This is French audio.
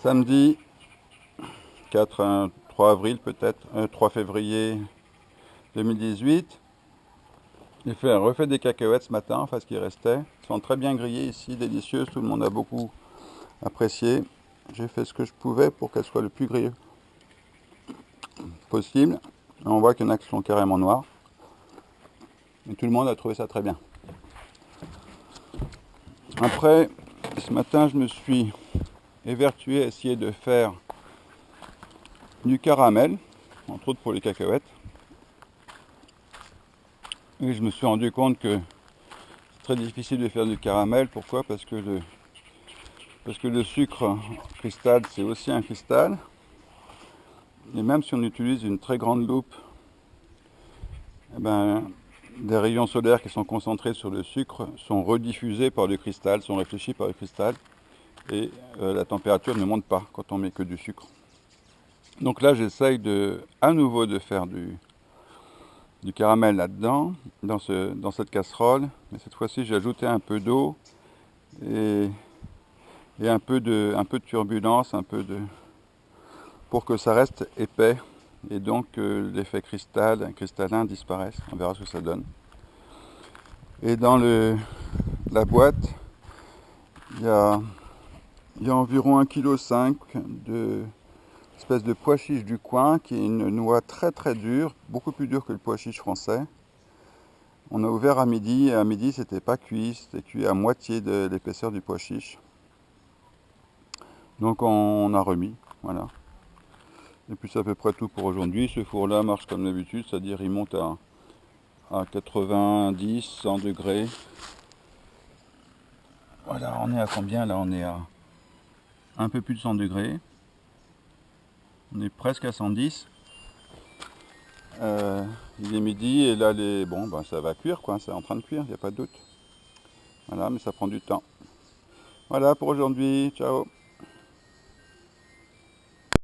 Samedi 3 avril peut-être, 3 février 2018. J'ai refait des cacahuètes ce matin, enfin ce qui restait. Elles sont très bien grillées ici, délicieuses, tout le monde a beaucoup apprécié. J'ai fait ce que je pouvais pour qu'elles soient le plus grillées possible. Et on voit qu'il y en a qui sont carrément noires. Et tout le monde a trouvé ça très bien. Après, ce matin, je me suis évertué à essayer de faire du caramel, entre autres pour les cacahuètes. Et je me suis rendu compte que c'est très difficile de faire du caramel. Pourquoi? Parce que le sucre cristal, c'est aussi un cristal. Et même si on utilise une très grande loupe, eh ben, des rayons solaires qui sont concentrés sur le sucre sont rediffusés par le cristal, sont réfléchis par le cristal. Et la température ne monte pas quand on met que du sucre. Donc là, j'essaye à nouveau de faire du caramel là-dedans, dans cette casserole. Mais cette fois-ci, j'ai ajouté un peu d'eau et un peu de turbulence, pour que ça reste épais et donc l'effet cristallin disparaisse. On verra ce que ça donne. Et dans la boîte, il y a environ 1,5 kg de espèce de pois chiche du coin, qui est une noix très très dure, beaucoup plus dure que le pois chiche français. On a ouvert à midi, et à midi c'était pas cuit, c'était cuit à moitié de l'épaisseur du pois chiche. Donc on a remis, voilà. Et puis c'est à peu près tout pour aujourd'hui. Ce four-là marche comme d'habitude, c'est-à-dire il monte à 90, 100 degrés. Voilà, on est à combien là? On est à un peu plus de 100 degrés. On est presque à 110. Il est midi et là ça va cuire quoi, c'est en train de cuire, il n'y a pas de doute. Voilà, mais ça prend du temps. Voilà pour aujourd'hui, ciao.